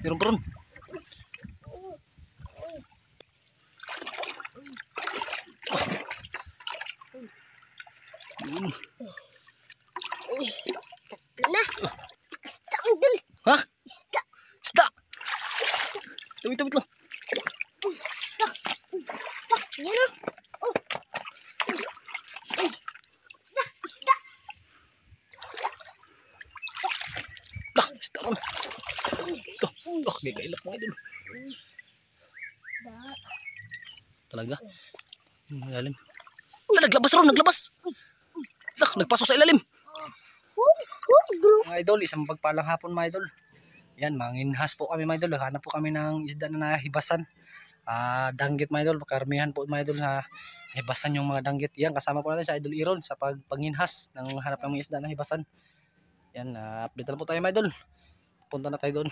Meron pa ron. Tatlo na. Isda ang dul. Ha? Isda. Isda! Tawid lang. Yan o. Oh. Isda. Isda ron. Ito. Gagailap mga idol. Isda. Talaga. Malalim. Naglabas ron, naglabas. Nagpasok sa ilalim. Bro. Mga idol, isang pagpalang hapon mga idol. Yan, manginhas po kami mga idol. Hanap po kami ng isda na nahibasan. Danggit mga idol. Karamihan po mga idol na hibasan yung mga danggit. Yan, kasama po natin sa Idol Iron sa pagpanginhas ng hanap ng mga isda na hibasan. Yan, update na po tayo mga idol. Punta na tayo doon.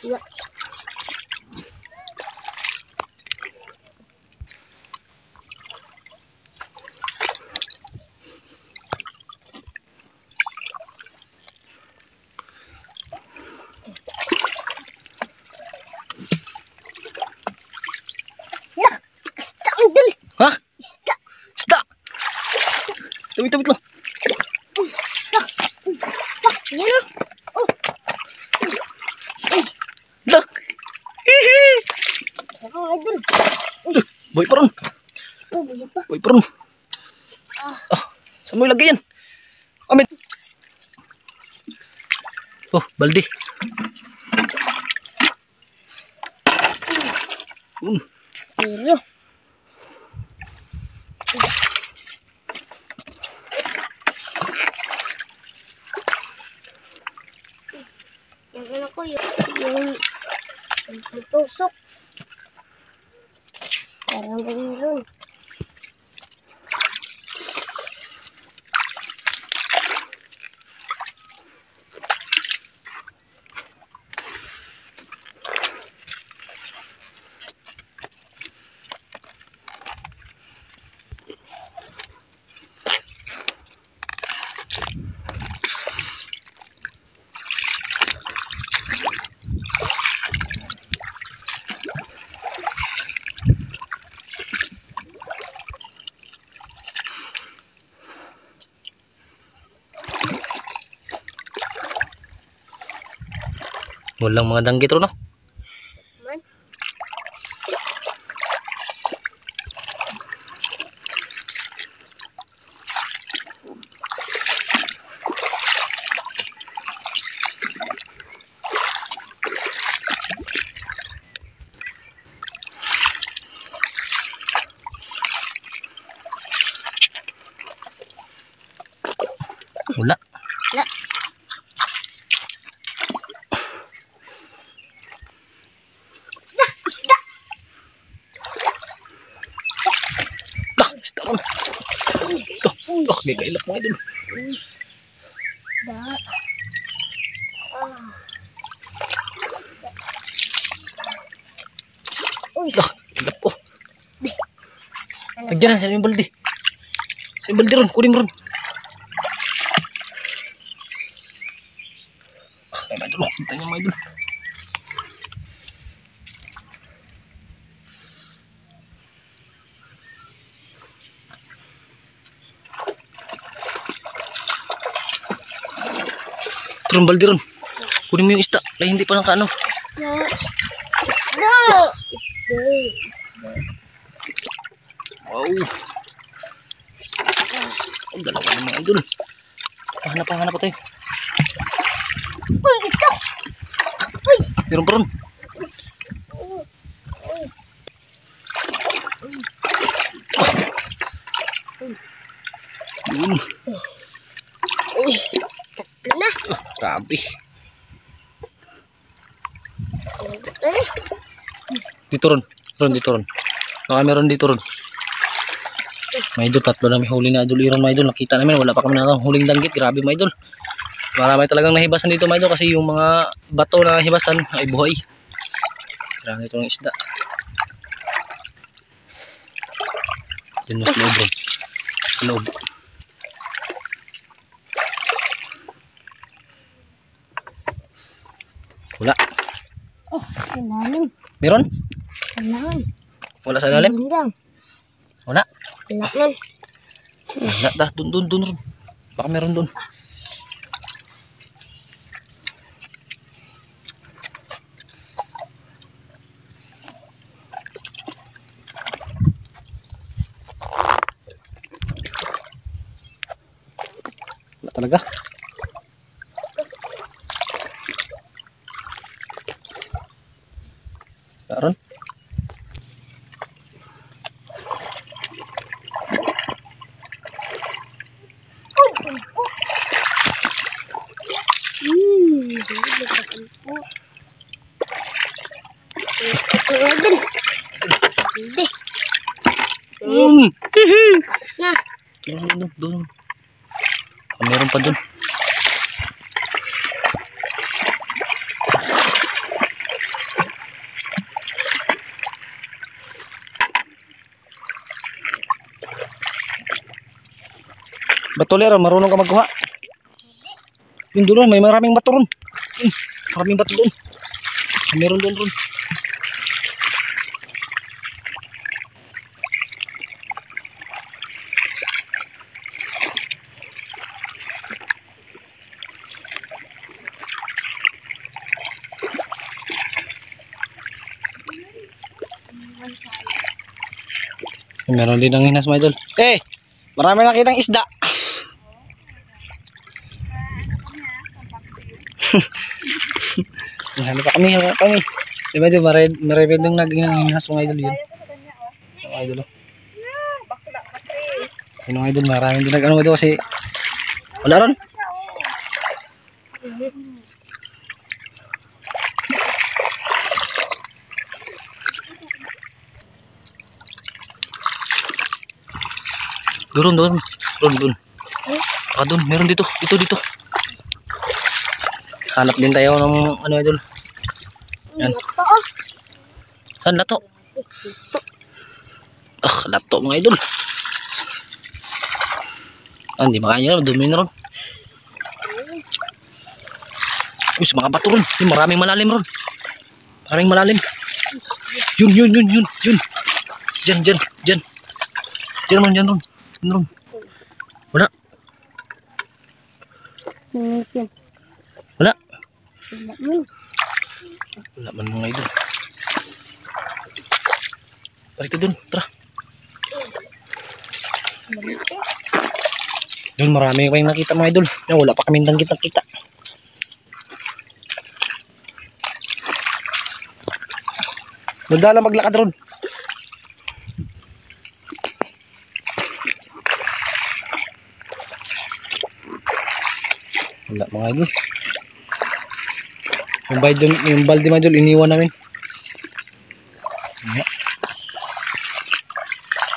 Ya. Isda ang dul. Ha? Isda. Isda! Tawid lang. Yan o. Oh. Lah! Hihi! Ano nga dul? Boy pa ron. Oh, buya pa. Boy pa ron. Saan mo ilagay yan? Amit. Oh, balde. Zero. Yung ano ko, yung tusok. Parang mayroon. Walang mga danggit ron, no? Man. Wala. Wala. Isda. Isda ron. Ito. Gagailap mga idol. Isda. Uy. Gagailap po. Tagyan na, saan yung balde? Saan yung balde ron? Kunin mo ron. Mga idol, kita niyo mga idol. Ron, balde ron. Kunin mo yung isda. Ay, hindi pa nakaano. Isda. Isda. Isda. Wow. Ang dalawa ng mga idol. Hanap pa tayo. Uy, isda. Uy. Meron pa ron. Yun. Grabe. Eh, Dito ron. Dito ron. Baka meron dito ron. Mga idol, tatlo na may huli na idol iron mga idol. Nakita namin, wala pa kami na huling danggit. Grabe mga idol. Marami talagang nahibasan dito mga idol kasi yung mga bato na hibasan ay buhay. Grabe ito ng isda. Diyan mas loob ron. Loob. Wala. oh, ilalim. Meron? Kailangan. Wala sa ilalim? Hanggang. Wala. Kailangan. Wala. Dun ron. Baka meron dun. Wala talaga. Meron? Diligaan po. Ito din. Hindi. Na. Doon. Meron pa dun. Batolera, marunong ka magkuha. Yung doon, may maraming bato ron. Maraming bato doon. Meron doon ron. Meron din ang hinas mga idol. Marami nakitang isda. Hanap pa kami. Diba idol, marami din naging hinas mga idol yun. Mga idol. Yung mga idol, marami din nag-ano idol kasi wala ron. Doon. Baka doon, meron dito. Hanap din tayo ng ano idol. Yan. Saan lato? Lato mga idol. Hindi makanya, dumi na ron. Uy, mga bato ron. Maraming malalim ron. Maraming malalim. Yun. Diyan ron. Wala. Wala. Wala man mga idol. Parito dun, tara. Doon marami kayong nakita mga idol. Wala pa kaming danggit nakita. Magdala maglakad ron. Wala mga idol. Yung balde mga idol iniwan namin.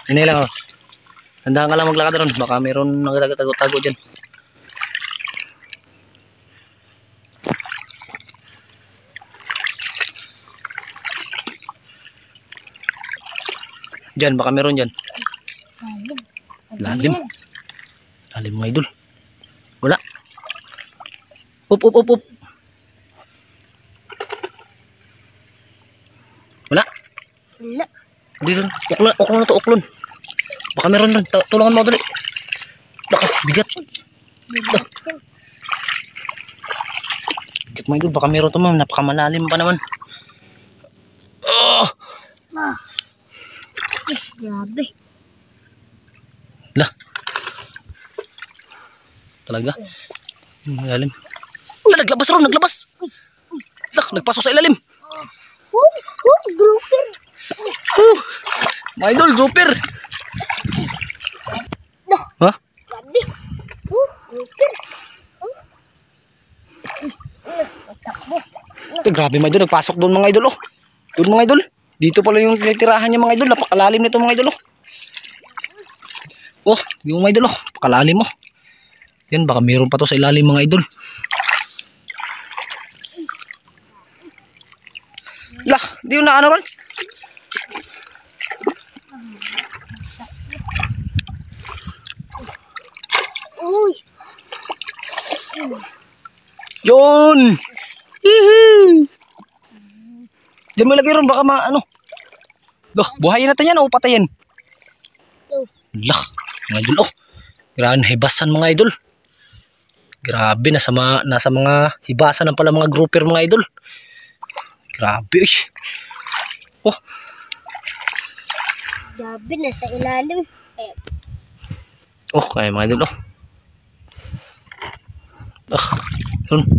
Hinay lang oh. Tandaan ka lang maglakad ron. Baka mayroon nagtago-tago dyan. Dyan, baka meron dyan. Lalim mga idol. Wala. Up. Wala. Dito. Uklon. Baka meron rin. Tulungan mo dali. Bigat. Bigat mga idol. Baka meron ito ma'am. Napakamalalim pa naman. Grabe. Talaga. Malalim. Naglabas. Nagpasok sa ilalim. Grouper. My idol, grouper. Ha? Grabe. Grouper. Takbo. Grabe mga idol, nagpasok doon mga idol. Oh. Doon mga idol. Dito pala yung tinitirahan niya mga idol. Napakalalim nito mga idol. Oh, yung mga idol. Oh. Napakalalim mo. Oh. Yan, baka meron pa to sa ilalim mga idol. Lah, di yung naano ron. Uy. Yun! Hihi! Diyan mo ilagay ron, baka ano. Lah, buhayin natin yan o patayin. Lah, mga idol. Oh, grabe hibasan mga idol. Grabe, nasa mga hibasan ng pala mga grouper mga idol. Grabe. Oh. Grabe, nasa ilalim. Oh, kaya mga idol. Oh. Ah,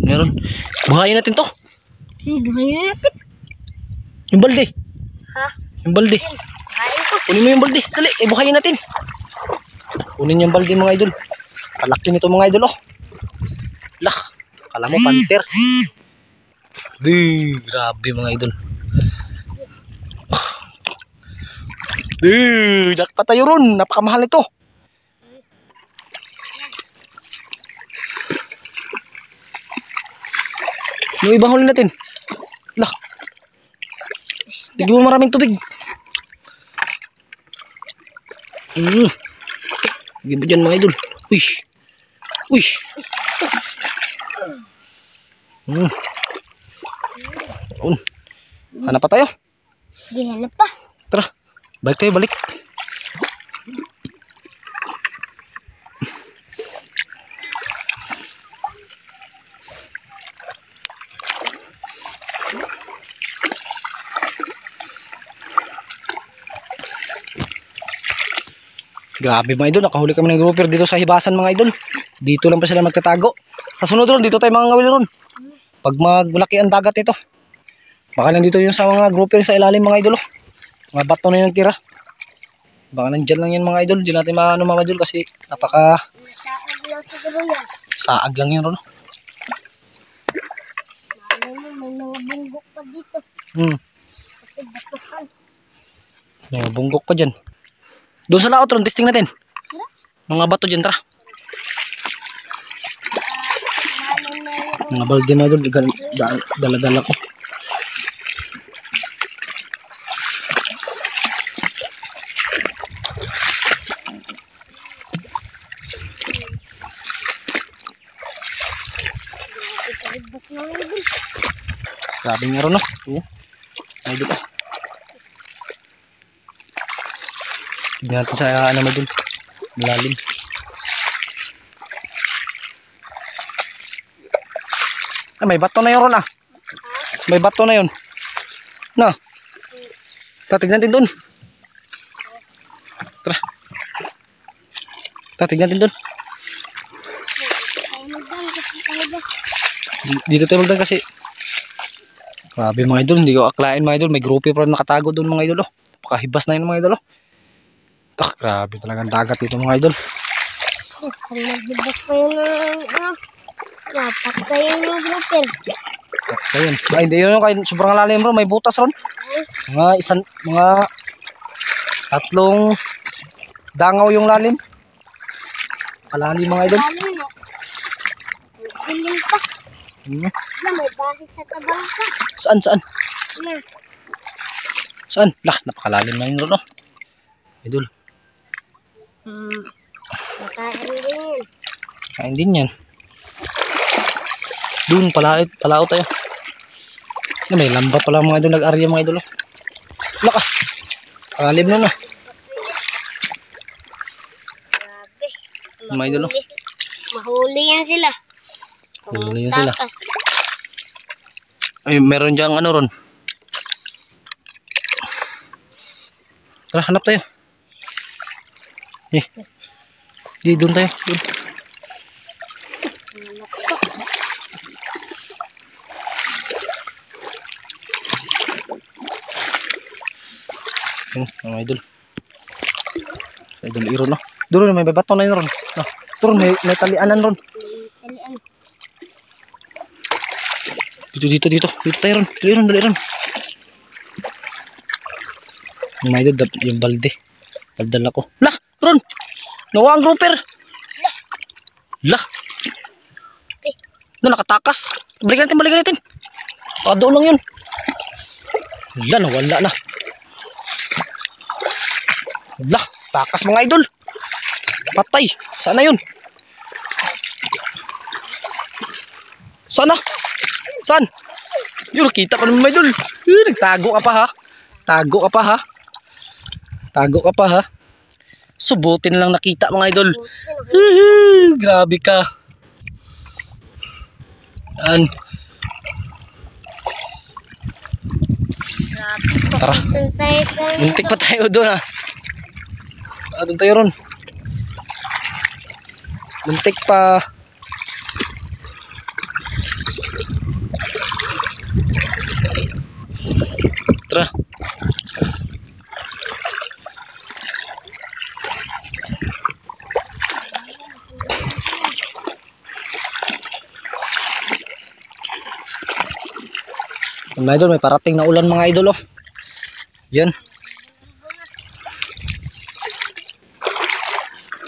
meron. Buhayin natin to. Buhayin natin. Yung balde. Ha? Yung balde. Buhayin ko. Kunin mo yung balde. Dali, buhayin natin. Kunin yung balde mga idol. Kalaki nito mga idol. Oh. Lah, kala mo panter. Di, grabe mga idol. Di, jackpot tayo ron. Napakamahal ito. Yung ibang huli natin. Lah. Tignan mo maraming tubig. Tignan mo dyan mga idol. Uy. Uy. Hanap pa tayo. Di hanap pa. Tara. Balik tayo, balik. Grabe mga idol, nakahuli kami ng grouper dito sa hibasan mga idol. Dito lang pa sila magtatago. Sa sunod ron, dito tayo mga ngawil ron. Pag maglaki ang dagat ito. Baka nandito yung sa mga grouper sa ilalim mga idol. Mga bato na yung tira. Baka nandyan lang yan mga idol. Di natin maano mga idol kasi napaka Saag lang siguro yan. saag lang yun ron. Malay mo, may mga bunggok pa dito. Kasi batuhan. May bunggok pa dyan. Doon sa laot ron, testing natin. Mga bato dyan, tara. Mga balde mga idol, dala-dala ko. Bas na nga din. Grabe nga ron, no? Oo. Ay, dito. Tignan natin sa ano mo dun. Malalim. Ah, may bato na yun ron, ah. May bato na yun. No. Tignan natin dun. Tara. Tignan natin dun. Ay, magdang. Ay, ba? Dito tayo magdang kasi grabe mga idol, hindi ko aklain mga idol, may grupo pa nakatago doon mga idol. Oh. Pakahibas na yun mga idol. Oh. Grabe talagang dagat dito mga idol. Pag nagbibas pa yun ng napakay yung grouper. Ayun. Ay, hindi yun kahit sobrang lalim ron, may butas ron. Mga tatlong dangaw yung lalim. Kalalim mga idol. Lalim mo. Dilim pa. Na, may bahay sa tabang ka. Saan? Na. Saan? Lah, napakalalim na yun ron. Oh. Idol. Makain din. Kain din yan. Doon, palao tayo. May lambat pala mga idol, nag-arya mga idol. Laka, kalalim na na. Grabe. Mga idol. Mahuli yan sila. Mahuli yan sila. Takas. Ay, meron diyang ano ron. Tara, hanap tayo. Di doon tayo. Doon. Mga idol. Sa idol iro no. Doon may babato na yun ron. No. Doon may talianan ron. Talian. Dito tayo ron. Dali ron. Yung mga idol, yung balde. Daldal ako. Lah, ron! Nawa ang grouper. Lah. Nakatakas. Balikan natin. Doon lang yun. Wala, nawala na. Lah, takas mga idol. Patay. Sana yun? Sana? Saan? Yun, nakita ko naman mga idol. Nagtago ka pa ha. Subutin lang nakita mga idol. Grabe ka. Yan. Tara. Muntik pa tayo doon ha. Doon tayo ron. Muntik pa. Tara. Mga idol, may parating na ulan mga idol oh. Yan.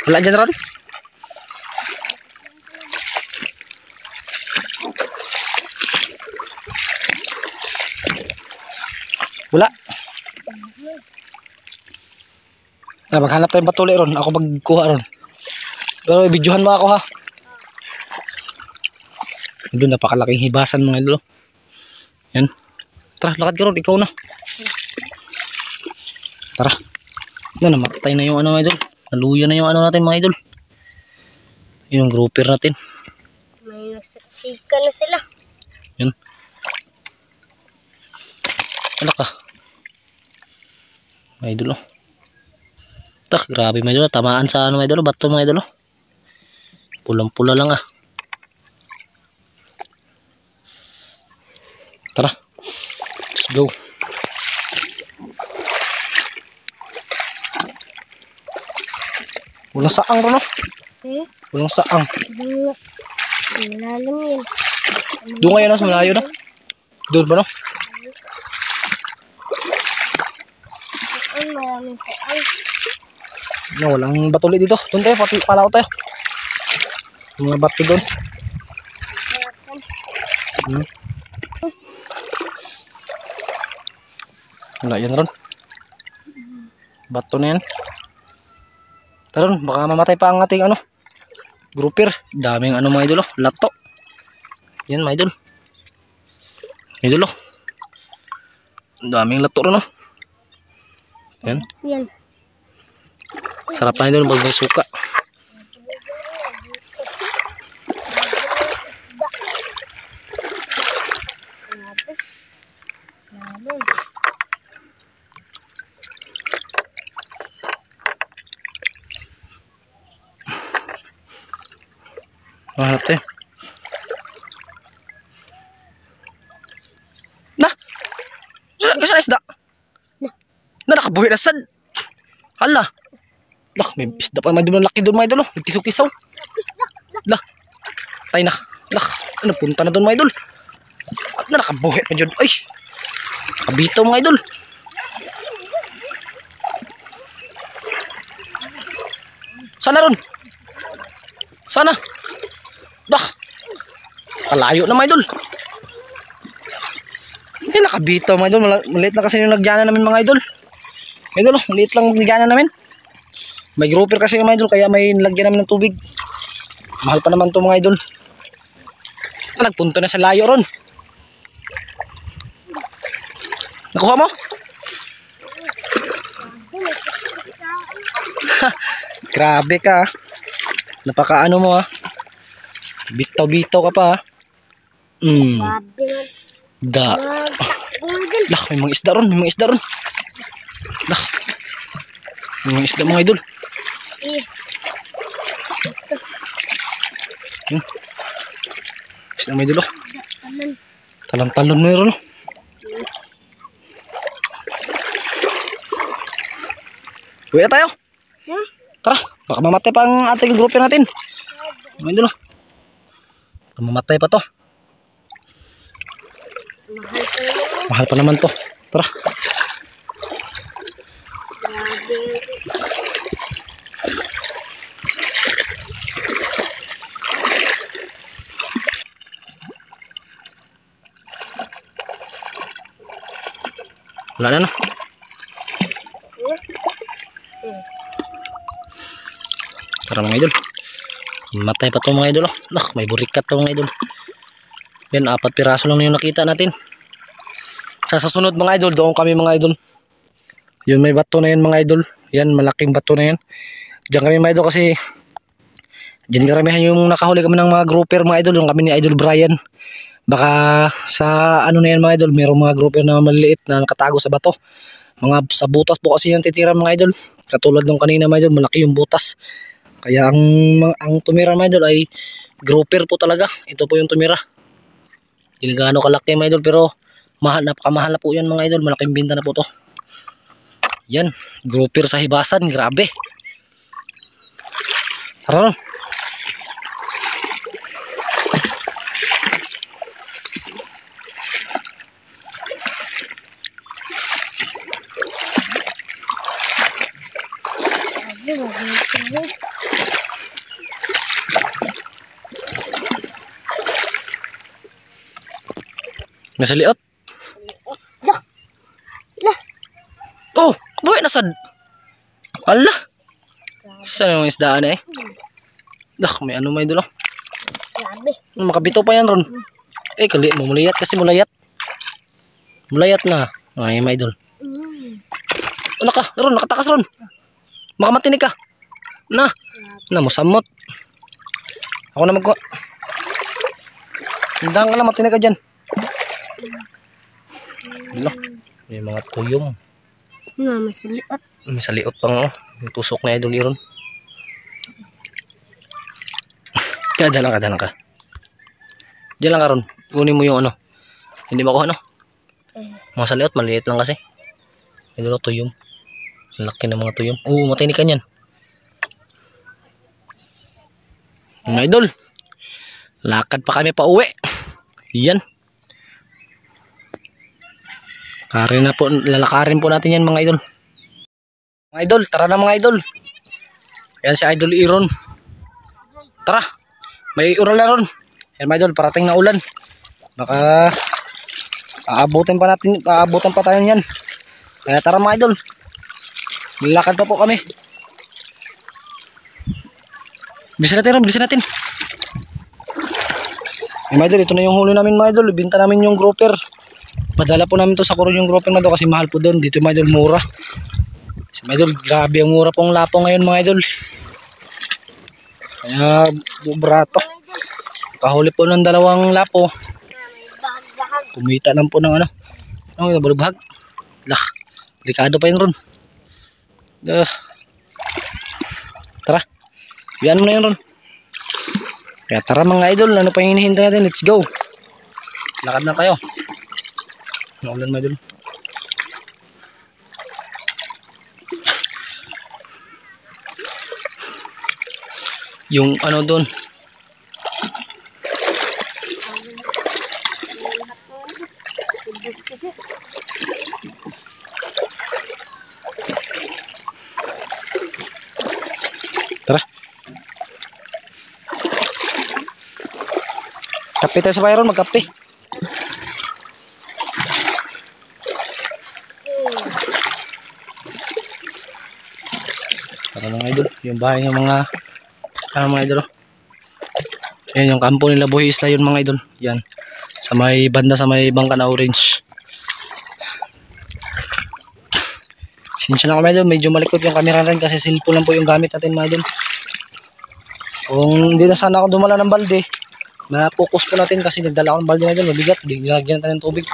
Wala dyan ron? Wala. Maghanap tayong patuloy ron. Ako magkuha ron. Pero i-videohan mo ako ha. Doon napakalaking hibasan mga idol. Yan. Tara, lakad ka ron. Ikaw na. Tara. Namatay na yung ano mga idol. Naluya na yung ano natin mga idol. Yung grouper natin. May nagsika na sila. Yan. Alak ka. Mga idol oh. Tak, grabe mga idol. Tamaan sa ano mga idol. Bato mga idol oh. Pulang-pula lang ah. Tara. Let's go. Walang saang ron oh. Walang saang. Malalim yun. Doon ngayon sa malayo na. Doon ba no? Ay, maraming saan. No, walang bato ulit dito. Doon tayo, palaw tayo. Mga bato doon. Wala yan ron. Bato na yan. Taron, baka mamatay pa ang ating ano. Grouper. Daming ano mga idol oh. Lato. Yan mga idol. Idol oh. Daming lato ron oh. Yan. Yan. Sarap na idol pag may suka. Mahanap tayo. Na! Kasi na isda. Na nakabuhi na sad. Hala. Lah, may isda pa may doon laki doon mga idol. Nagkisaw-kisaw. Lah. Tay na. Lah, ano punta na doon mga idol. At na nakabuhi pa dyan. Ay. Kabitaw mga idol. Sana ron? Sana? Bah. Kalayo na mga idol. Hindi nakabitaw mga idol. Maliit na kasi yung nagyana namin mga idol. Mga idol, maliit lang nagyana namin. May grouper kasi yung mga idol, kaya may nilagyan namin ng tubig. Mahal pa naman to mga idol. Nagpunto na sa layo ron. Nakuha mo? Grabe ka. Napakaano mo ha. Bitaw-bitaw ka pa ha. Da. Lah, may mga isda ron. Lah. May mga isda mga idol. Isda mga idol oh. Talon-talon mo yun oh. Uwi na tayo. Tara, baka mamatay pa ang ating grupo natin. Mga idol oh. Mamatay pa to. Mahal pa yun. Mahal pa naman to. Tara. Grabe. Wala na no. Tara mga idol. Matay pa to mga idol. Oh. Nah, may burikat to mga idol. Yan, 4 piraso lang yung nakita natin. Sa susunod mga idol, doon kami mga idol. Yun, may bato na yan mga idol. Yan, malaking bato na yan. Diyan kami mga idol kasi diyan karamihan yung nakahuli kami ng mga grouper mga idol. Yung kami ni Idol Brian. Baka sa ano na yan mga idol, mayroong mga grouper na maliliit na nakatago sa bato. Mga sa butas po kasi yan titira mga idol. Katulad ng kanina mga idol, malaki yung butas. Kaya ang tumira mga idol ay grouper po talaga. Ito po yung tumira. Hindi gaano kalaki mga idol pero napakamahal na po yan mga idol. Malaking binta na po to. Yan, grouper sa hibasan, grabe. Tara lang. Nasa liot. Oh, buhay na sad. Allah. Saan yung isdaan eh? Dah, may ano may dulo. Grabe. Makabito pa yan ron. Eh, kali mo mulayat kasi mulayat. Mulayat na. Ay, may idol. Wala ka, ron, nakatakas ron. Makamatinig ka. Na musamot. Ako na magko. Hindang ka lang, matinig ka dyan. Wala, may mga tuyong. Masaliot. May saliot pang oh. Yung tusok na idol iron. Kaya dalang ka. Diyan lang ka ron. Kunin mo yung ano. Hindi makuha no. Mga saliot, maliit lang kasi. Idol tuyong. Laki ng mga tuyong. Oo, matinig ka niyan. Mga idol. Lakad pa kami pa uwi. Yan. Lalakarin po natin yan mga idol. Mga idol, tara na mga idol. Yan si Idol Iron. Tara. May ural na ron. Yan mga idol, parating na ulan. Baka aabutan pa tayo niyan. Kaya tara mga idol. Lalakad pa po kami. Bilisan natin. Yan mga idol, ito na yung huli namin mga idol. Ibinta namin yung grouper. Padala po namin to sa Coron yung grouper mga idol kasi mahal po doon. Dito mga idol mura. Kasi mga idol, grabe ang mura pong lapo ngayon mga idol. Kaya bubrato. Kahuli po ng 2 lapo. Kumita lang po ng ano. Ano yung balubhag? Lah, delikado pa yun ron. Tara. Yan mo na yun ron. Kaya tara mga idol, ano pa yung hinihintay natin? Let's go. Lakad na tayo. Naulan mga idol. Yung ano doon. Tara. Kape tayo sa Byron, magkape. Tara mga idol, yung bahay ng mga mga idol. Ayan yung kampo nila Buhi Isla yun mga idol. Yan. Sa may banda sa may bangka na orange. Sinsya na kami idol, medyo malikot yung camera rin kasi cellphone lang po yung gamit natin mga idol. Kung hindi na sana ako dumala ng balde, na-focus po natin kasi nagdala ako ng balde mga idol, mabigat, nilagyan natin ng tubig.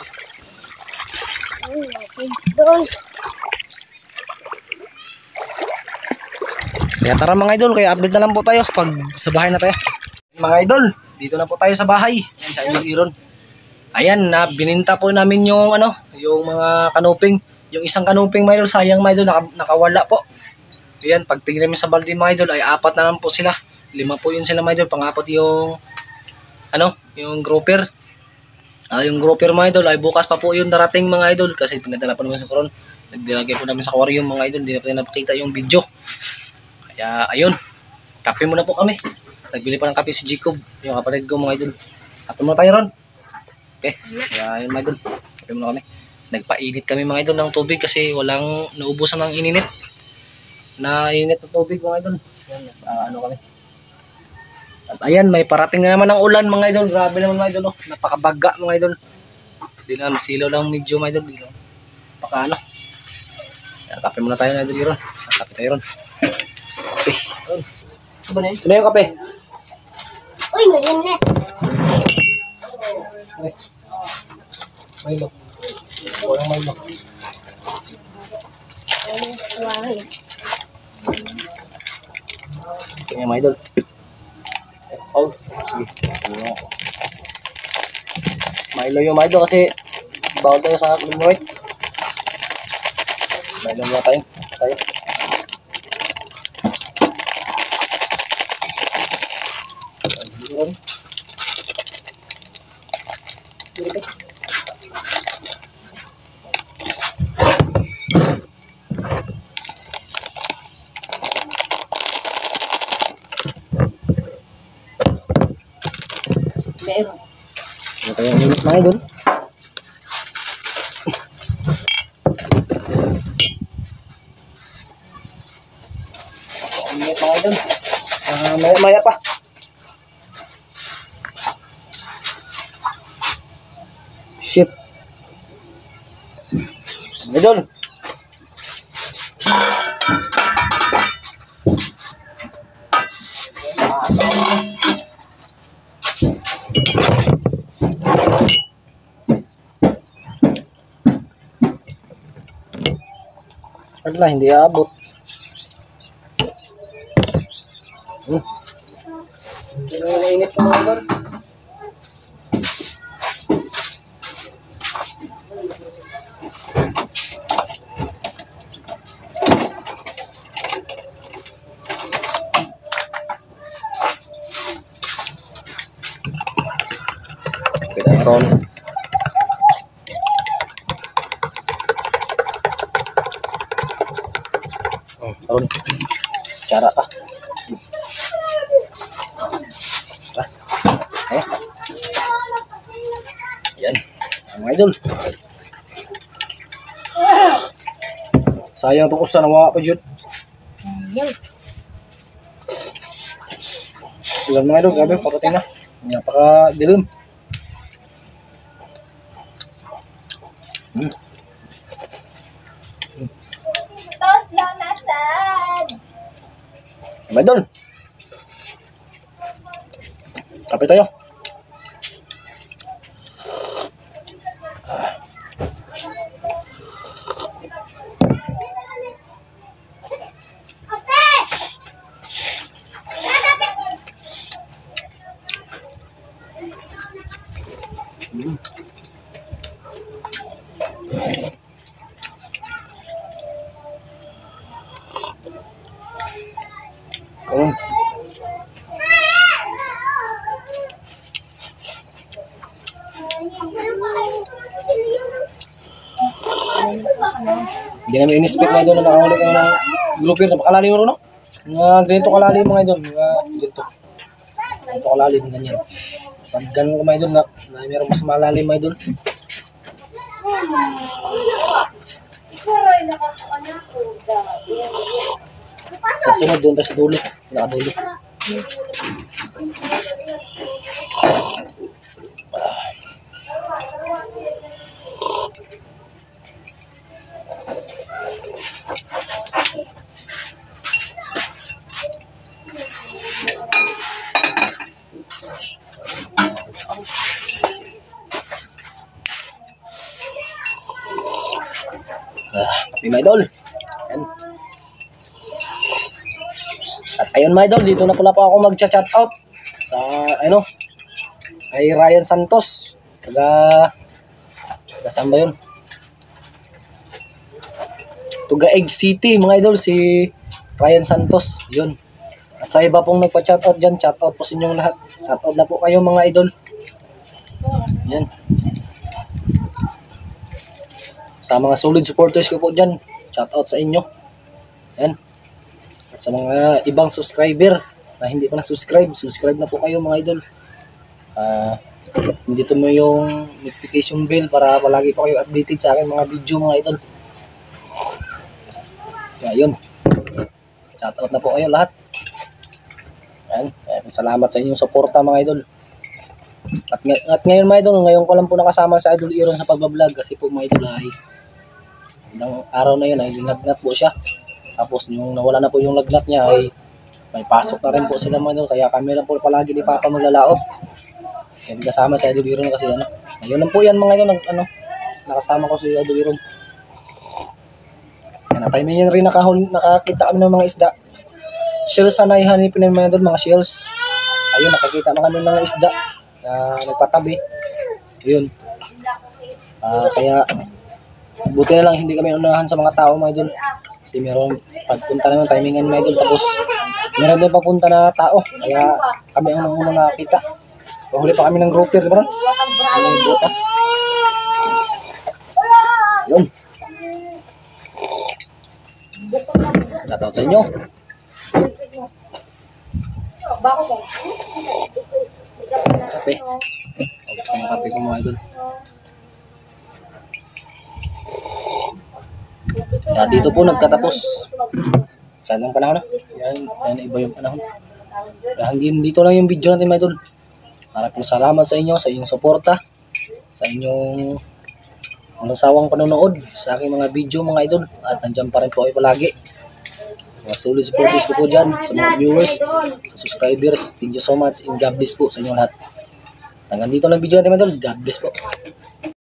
Kaya tara mga idol, kaya update na lang po tayo pag sa bahay na tayo. Mga idol, dito na po tayo sa bahay. Yan sa Idol Iron. Ayan, bininta po namin yung ano, yung mga kanuping. Yung isang kanuping mga idol, sayang mga idol, nakawala po. Ayan, pag tingin namin sa balde mga idol, ay 4 na lang po sila. 5 po yun sila mga idol, pang-4 yung ano, yung grouper. Yung grouper mga idol ay bukas pa po yung darating mga idol kasi pinadala pa naman sa koron. Nagdilagay po namin sa aquarium mga idol, hindi na po napakita yung video. Kaya ayun, kape muna po kami. Nagbili pa ng kape si Jacob, yung kapatid ko mga idol. Kape muna tayo ron. Okay, kaya ayun mga idol, kape muna kami. Nagpainit kami mga idol ng tubig kasi walang naubusan ng ininit. Init na tubig mga idol. Yan, ano kami. At ayan, may parating na naman ng ulan mga idol. Grabe naman mga idol. Oh. Napakabaga mga idol. Hindi na masilaw lang medyo mga idol. Hindi na. Napaka ano. Kaya kape muna tayo mga idol ron. Sa kape tayo ron. Kape. Ito ba na yun? Ito na yung kape. Uy, malinis. Milo. Walang Milo. Ito yung mga idol. Oh, sige. Milo yung mga idol kasi bawal tayo sa limit. Milo muna tayo. Meron. Ito tayo yung init mga idol. Init mga idol. Maya pa. Shit. Idol. Wala, hindi aabot. Hindi na nainit ko mga idol. Kita yung ron. Ron. Cara ka. Ayan. Ayan. Mga idol. Sayang itong usa, nawawa pa dyan. Sayang. Ilan mga idol, grabe, parating na. Napaka-dilim. Tos lang nasad. Mga idol. Kape tayo. Oh. Hindi namin in-expect mga idol na nakahuli kayo ng grouper. Napakalalim mo rin, no? Mga ganito kalalim mga idol. Mga ganito. Ganito kalalim, ganyan. Pag ganun ko mga idol na mayroong mas malalim mga idol. Sa sunod doon tayo sa dulo. Nakadulo. Kape mga idol. Ayan. At ayun mga idol, dito na pala po ako mag-chat out sa ano kay Ryan Santos. Saan ba yun? Tugaeg City mga idol, si Ryan Santos. Yun. At sa iba pong nagpa-chat out dyan, chat out po sa inyong lahat. Chat out na po kayo mga idol. Yan. Sa mga solid supporters ko po dyan, shout out sa inyo. Yan. At sa mga ibang subscriber na hindi pa na-subscribe, subscribe na po kayo mga idol. Dito mo yung notification bell para palagi po kayo updated sa akin mga video mga idol. Kaya yun. Shout out na po kayo lahat. Yan. Salamat sa inyong suporta mga idol. At ngayon mga idol, ngayon ko lang po nakasama sa Idol Iron sa pagbablog kasi po mga idol ay ilang araw na yun ay linagnat po siya. Tapos yung nawala na po yung lagnat niya ay may pasok na rin po sila mga idol. Kaya kami lang po palagi ni Papa maglalaot. Hindi kasama sa Idol Iron kasi ano. Ngayon lang po yan mga idol, nakasama ko si Idol Iron. Na-timing rin nakakita kami ng mga isda. Shells sana ihanipin ng mga doon, mga shells. Ayun, nakakita kami ng mga isda na nagpatabi. Ayun. Kaya buti na lang hindi kami unahan sa mga tao mga idol. Kasi meron pagpunta naman timingan mga idol. Tapos meron din papunta na tao. Kaya kami ang unang nakakita. Pahuli pa kami ng grouper, di ba? May butas. Ayun. Shoutout sa inyo. Kape. Gusto yung kape ko mga idol. Kaya dito po nagtatapos. Saan ang panahon na? Yan iba yung panahon. Kaya hanggang dito lang yung video natin mga idol. Maraming salamat sa inyo, sa inyong suporta, sa inyong walang sawang panonood sa aking mga video mga idol. At nandiyan pa rin po kayo palagi. Mga solid supporters ko po dyan, sa mga viewers, sa subscribers. Thank you so much and God bless po sa inyo lahat. Hanggang dito lang video natin mga idol. God bless po.